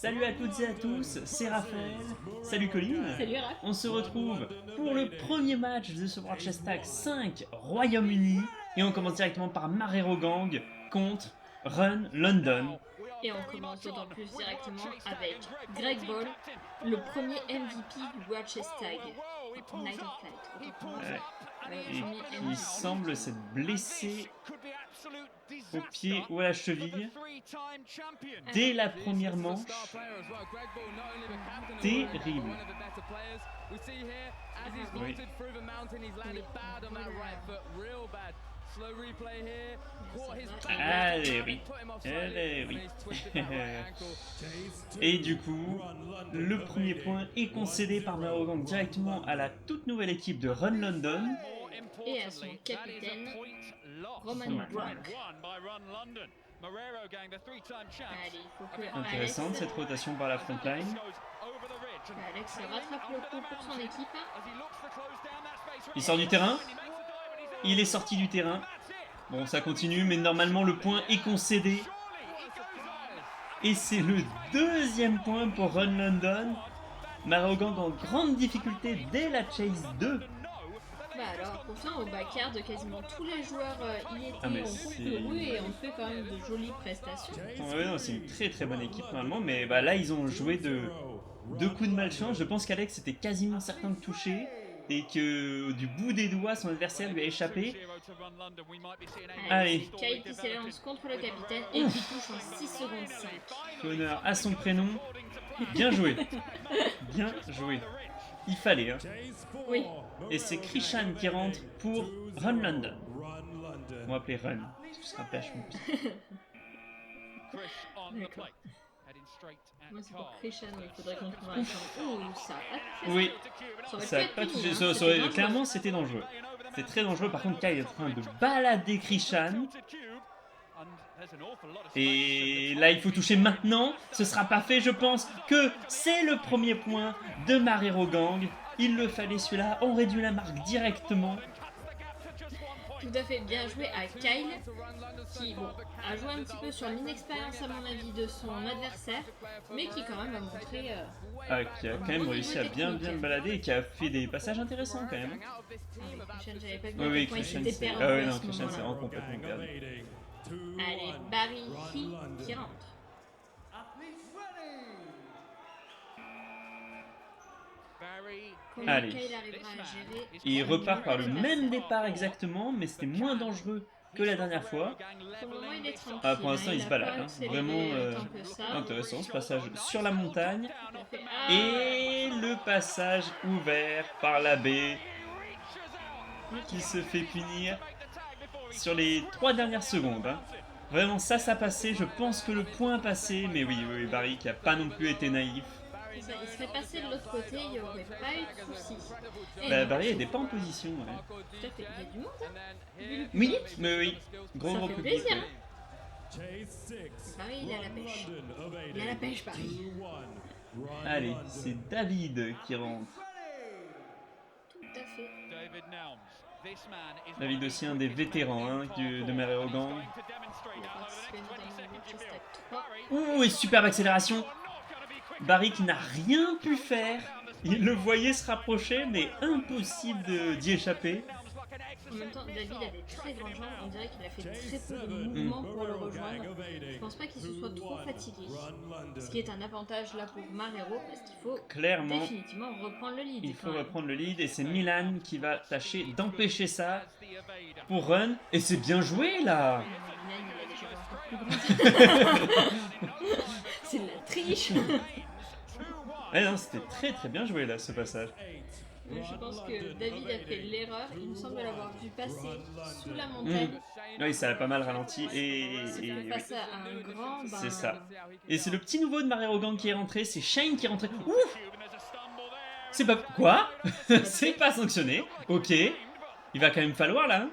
Salut à toutes et à tous, c'est Raphaël. Salut Colline. Salut Raph. On se retrouve pour le premier match de ce World Chess Tag 5 Royaume-Uni. Et on commence directement par Marrero Gang contre Run London. Et on commence d'autant plus directement avec Greg Ball, le premier MVP du World Chess Tag. Night of Fight. Et qui semble s'être blessé au pied ou à la cheville dès la première manche. Terrible. Oui. Allez oui. Allez oui. Et du coup, le premier point est concédé par Marrero Gang directement à la toute nouvelle équipe de Run London. Et à son capitaine, Roman Brock. Allez, il faut que Intéressante Alex, cette rotation par la frontline. Alex rattrape le coup pour son équipe. Il sort du terrain. Il est sorti du terrain. Bon, ça continue, mais normalement le point est concédé. Et c'est le deuxième point pour Run London. Marrero Gang en grande difficulté dès la chase 2. Bah alors, pourtant au backyard, quasiment tous les joueurs y étaient, Ah, mais on c'est- couru et on fait quand même de jolies prestations. Ouais, non, c'est une très très bonne équipe normalement, mais bah, là ils ont joué de deux coups de malchance. Je pense qu'Alex était quasiment certain de toucher et que du bout des doigts son adversaire lui a échappé. Allez. Kyle qui s'élance contre le capitaine et qui touche en 6 secondes 5. Honneur à son prénom. Bien joué. Bien joué. Il fallait. Hein. Oui. Et c'est Krishan qui rentre pour Run London. On va appeler Run. Ce sera PH. D'accord. Moi c'est pour Krishan, mais il faudrait qu'on trouve un temps. Ouh, ça a pas touché. Oui, Ça aurait ça pu a être pas fini, touché. hein, Ça c'était aurait- dangereux. Clairement, c'était dangereux. C'était très dangereux. Par contre, Kyle est en train de balader Krishan. Et là, il faut toucher maintenant. Ce sera pas fait. Je pense que c'est le premier point de Marrero Gang. Il le fallait celui-là. On réduit la marque directement. Tout à fait, bien joué à Kyle, qui bon, a joué un petit peu sur l'inexpérience à mon avis de son adversaire, mais qui quand même a montré... Qui a quand même réussi à bien le balader et qui a fait des passages intéressants quand même. Krishan, j'avais pas vu Oui, à oui, quel point il Krishan, s'était c'est... perdu Ah oui, à non, ce Krishan, c'est moment-là. vraiment complètement perdu. Allez, Barry qui rentre. Comment Allez. Kyle arrivera à gérer... Il repart par le adversaire. même départ exactement, mais c'était moins dangereux que la dernière fois. Pour le moment, il est tranquille. Ah, pour l'instant, hein, il se a balade, pas hein. accéléré Vraiment, tant que ça. Intéressant ce passage sur la montagne. Il a fait, ah, Et le passage ouvert par l'abbé qui se fait punir sur les 3 dernières secondes. Hein. Vraiment, ça passait. Je pense que le point passé, mais oui, Barry qui a pas non plus été naïf. ça, il serait passé de l'autre côté, il n'y aurait pas eu de soucis. Et Bah, non, Barry n'était pas en position. Ouais. tout à fait, il y a du monde, hein. Vu le Oui, public, mais oui, gros ça gros fait public. plaisir, Ouais. hein. Barry, il a la pêche. Il a la pêche, Barry. Allez, c'est David qui rentre. Tout à fait. David aussi un des vétérans hein, de Marrero Gang. Il a participé notamment au Chess Tag 3. Ouh, et superbe accélération. Barry qui n'a rien pu faire. Il le voyait se rapprocher, mais impossible d'y échapper. En même temps, David a des très grandes jambes, on dirait qu'il a fait très peu de mouvements pour le rejoindre. Je pense pas qu'il se soit trop fatigué. Ce qui est un avantage là pour Marrero, parce qu'il faut Clairement, définitivement reprendre le lead. il quand faut même. reprendre le lead et c'est Milan qui va tâcher d'empêcher ça pour Run. Et c'est bien joué là. Milan, il a des jambes encore plus grandes. C'est de la triche. Eh non, c'était très très bien joué là ce passage. Je pense que David a fait l'erreur, il me semble l'avoir vu passer sous la montagne. Oui, ça a pas mal ralenti et C'est oui, face à un grand bain. c'est ça. Et c'est le petit nouveau de Marrero Gang qui est rentré, c'est Shane qui est rentré. Ouf! C'est pas... Quoi? C'est pas sanctionné. Ok. Il va quand même falloir là. Hein.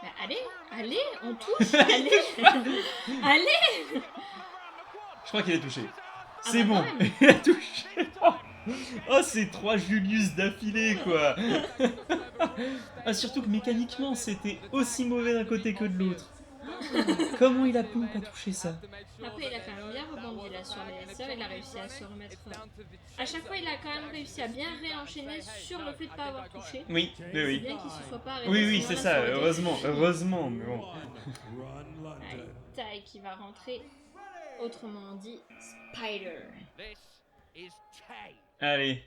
Bah, allez, on touche, allez, allez. Je crois qu'il est touché. Ah C'est bah, bon, quand même. il a touché. Oh, c'est 3 Julius d'affilée quoi. Ah, surtout que mécaniquement c'était aussi mauvais d'un côté que de l'autre. Comment il a pu pas toucher ça? Après, il a quand même bien rebondi gagné là sur les serres, il a réussi à se remettre. À chaque fois, il a quand même réussi à bien réenchaîner sur le fait de ne pas avoir touché. Oui, oui, C'est oui. bien qu'il se soit pas arrêté. Oui, oui, sinon, c'est là, ça, aurait été heureusement, fini. heureusement, mais bon. Allez, Tai qui va rentrer. Autrement dit, Spider. Allez.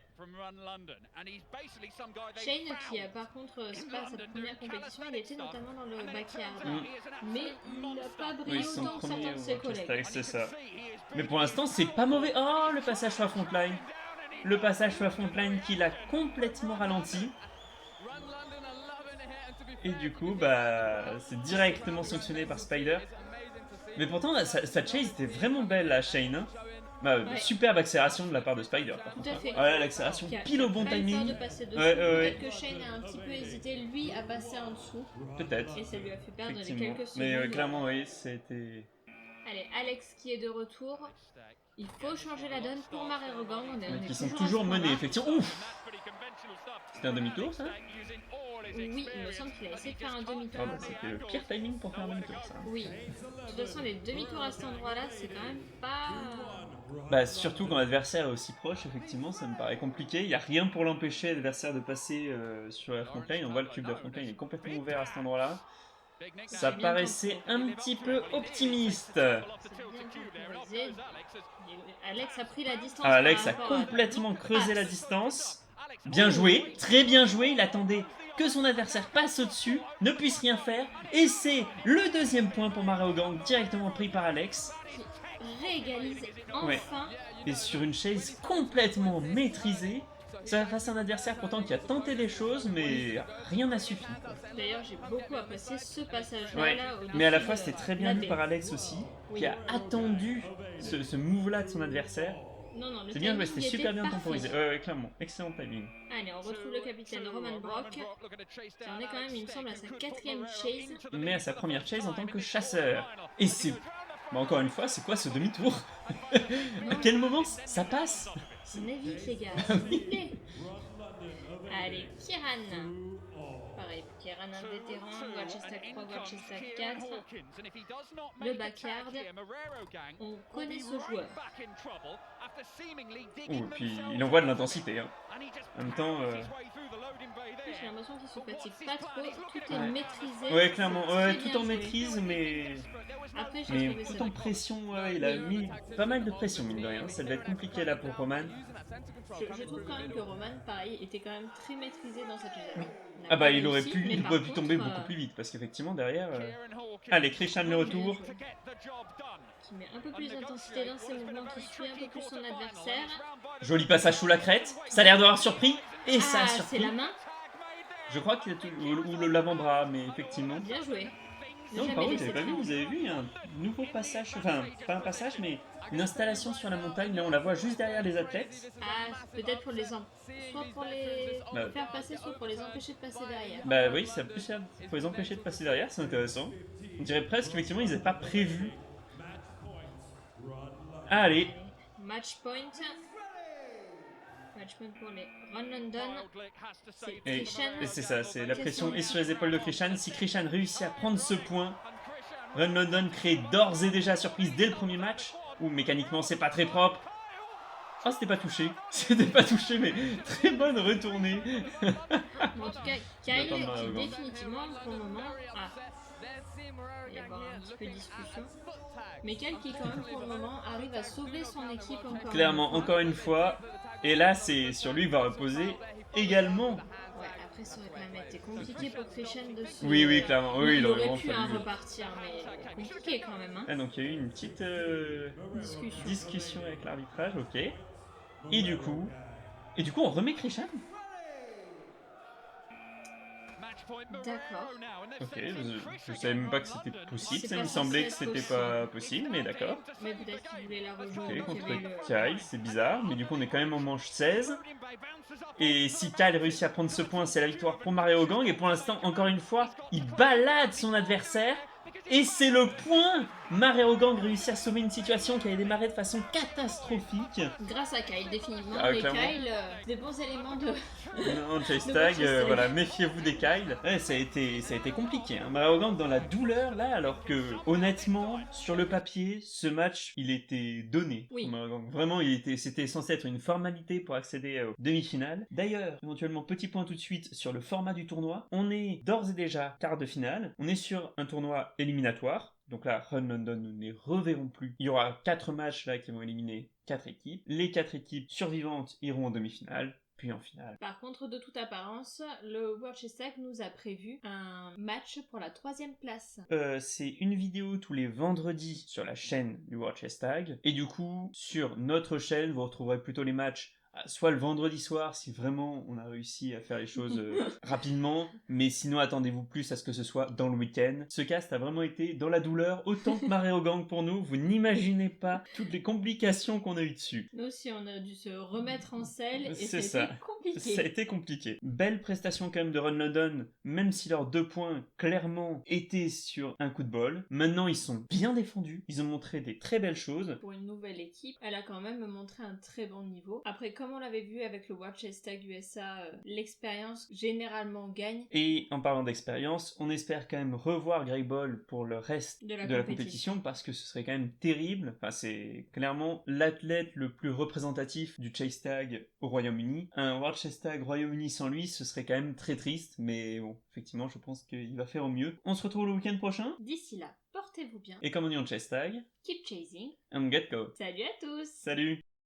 Shane qui a par contre, c'est pas sa première compétition, il était notamment dans le backyard. Mais il n'a pas brillé Oui, son autant que premier certains de ses collègues. c'est ça. Mais pour l'instant, c'est pas mauvais. Oh, le passage sur la frontline. Le passage sur la frontline qui l'a complètement ralenti. Et du coup, bah, c'est directement sanctionné par Spider. Mais pourtant, sa chase était vraiment belle, la Shane. Hein. Bah, Ouais. Superbe accélération de la part de Spider. Par contre. Tout à fait. Voilà, l'accélération Qui a pile au bon pas eu peur timing. de passer dessus. Ouais, Peut-être que Shane a un petit peu hésité, lui, à passer en dessous. Peut-être. Et ça lui a fait perdre les Effectivement. quelques secondes. Mais clairement, oui, c'était. Allez, Alex qui est de retour. Il faut changer la donne pour Marrero Gang. Mais qui sont toujours menés, effectivement. Ouf! C'était un demi-tour, ça? Oui, il me semble qu'il a essayé de faire un demi-tour. Ah bah, c'était le pire timing pour faire un demi-tour, ça. Oui. De toute façon, les demi-tours à cet endroit-là, c'est quand même pas... Bah, surtout quand l'adversaire est aussi proche, effectivement, ça me paraît compliqué. Il n'y a rien pour l'empêcher, l'adversaire, de passer sur la frontline. On voit le cube de la frontline est complètement ouvert à cet endroit-là. Ça paraissait un petit peu optimiste. Alex a pris la distance. Ah, Alex a complètement creusé la distance. Bien joué, très bien joué. Il attendait que son adversaire passe au-dessus, ne puisse rien faire. Et c'est le deuxième point pour Mareo Gang, directement pris par Alex. Qui réégalise enfin. Ouais. Et sur une chase complètement maîtrisée. Ça face à un adversaire pourtant qui a tenté des choses, mais rien n'a suffi. D'ailleurs, j'ai beaucoup apprécié ce passage-là. Ouais. Là, Mais à la fois, c'était très bien la vu par Alex aussi, Oui. qui a attendu ce move-là de son adversaire. Non, non, le C'est bien joué, timing c'était super était bien parfait. temporisé. Ouais, clairement, excellent timing. Allez, on retrouve le capitaine Roman Brock. Qui en est quand même, il me semble, à sa 4e chase. Mais à sa première chase en tant que chasseur. Et c'est... Bah, encore une fois, c'est quoi ce demi-tour? À quel moment ça passe? Mais vite, les gars, s'il vous plaît. Allez, Kieran. Pareil, Kieran, un vétéran. Golchester 3, Golchester 4. Le backyard. On connaît ce joueur. Oh, et puis il envoie de l'intensité. Hein. En même temps... J'ai l'impression qu'il se fatigue pas trop. Tout est maîtrisé. Ouais, clairement, C'est ouais, très tout bien en joué. maîtrise, mais Après, tout en pression, ouais, il a mis pas mal de pression, mine de rien. Ça devait être compliqué là pour Roman. Je trouve quand même que Roman, pareil, était quand même très maîtrisé dans cette chase. Ah bah il aurait pu tomber beaucoup plus vite, parce qu'effectivement derrière... Allez, Christian le retour. Qui met un peu plus d'intensité dans ses mouvements, qui suit un peu plus son adversaire. Joli passage sous la crête, ça a l'air d'avoir surpris, et ça a Ah, c'est surpris. la main. Je crois qu'il y a tout, ou l'avant-bras, mais effectivement... Bien joué. Non, Jamais par contre, laissé j'avais pas vu, traîner. vous avez vu, il y a un nouveau passage, enfin, pas un passage, mais une installation sur la montagne, là on la voit juste derrière les athlètes. Ah, peut-être pour les soit pour les Bah. faire passer, soit pour les empêcher de passer derrière. Bah oui, ça peut faut les empêcher de passer derrière, c'est intéressant. On dirait presque, effectivement, ils n'avaient pas prévu. Allez, Match point. Match point pour les Run London. C'est et Christian. c'est ça, c'est la pression est sur les épaules de Christian. Si Christian réussit à prendre ce point, Run London crée d'ores et déjà surprise dès le premier match, où mécaniquement c'est pas très propre. Oh, c'était pas touché, c'était pas touché, mais très bonne retournée. Mais en tout cas, Kyle J'attends de Mario qui Gang. définitivement pour le moment. Ah, il va y avoir un petit peu de discussion. Mais Kyle qui quand même pour le moment arrive à sauver son équipe encore. Clairement, une fois. encore une fois, et là c'est sur lui que va reposer également. Ouais, après ça aurait quand même été compliqué pour Christian de se... Oui, clairement, oui, il aurait aurait vraiment pu fallu. repartir, mais compliqué quand même. Hein. Ah, donc il y a eu une petite Discussion. discussion avec l'arbitrage, ok. Et du coup on remet Christian. D'accord. Ok, je savais même pas que c'était possible, C'est ça pas me semblait que censé c'était être pas possible, mais d'accord. Mais peut-être qu'il voulait la rejoindre. Ok, donc il y contre avait le- Kyle, c'est bizarre, mais du coup on est quand même en manche 16. Et si Kyle réussit à prendre ce point, c'est la victoire pour Mareo Gang. Et pour l'instant, encore une fois, il balade son adversaire. Et c'est le point Mario Gang réussit à sauver une situation qui avait démarré de façon catastrophique. Grâce à Kyle, définitivement. Ah, les clairement. Kyle, des bons éléments de... Non, Chase Le Tag, Chase Tag. voilà, méfiez-vous des Kyle. Ouais, ça a été compliqué. Hein. Mario Gang dans la douleur là, alors que honnêtement, sur le papier, ce match, il était donné. Oui. Mario Gang. Vraiment, c'était censé être une formalité pour accéder aux demi-finales. D'ailleurs, éventuellement, petit point tout de suite sur le format du tournoi. On est d'ores et déjà quart de finale. On est sur un tournoi éliminatoire. Donc là, Run London, nous ne les reverrons plus. Il y aura 4 matchs là qui vont éliminer 4 équipes. Les 4 équipes survivantes iront en demi-finale. Puis en finale. Par contre, de toute apparence, le World Chess Tag nous a prévu un match pour la 3e place. C'est une vidéo tous les vendredis sur la chaîne du World Chess Tag. Et du coup, sur notre chaîne, vous retrouverez plutôt les matchs soit le vendredi soir, si vraiment on a réussi à faire les choses rapidement, mais sinon attendez-vous plus à ce que ce soit dans le week-end. Ce cast a vraiment été dans la douleur, autant que Mario Gang pour nous, vous n'imaginez pas toutes les complications qu'on a eues dessus. Nous aussi, on a dû se remettre en selle et C'est ça a ça. été compliqué. Ça a été compliqué. Belle prestation quand même de Run London, même si leurs 2 points clairement étaient sur un coup de bol. Maintenant ils sont bien défendus, ils ont montré des très belles choses. Pour une nouvelle équipe, elle a quand même montré un très bon niveau. Après, comme on l'avait vu avec le World Chess Tag USA, l'expérience généralement gagne. Et en parlant d'expérience, on espère quand même revoir Grey Ball pour le reste De la de la compétition parce que ce serait quand même terrible. Enfin, c'est clairement l'athlète le plus représentatif du Chase Tag au Royaume-Uni. Un World Chess Tag Royaume-Uni sans lui, ce serait quand même très triste, mais bon, effectivement, je pense qu'il va faire au mieux. On se retrouve le week-end prochain. D'ici là, portez-vous bien. Et comme on dit en Chess Tag, Keep chasing. and get go. Salut à tous. Salut!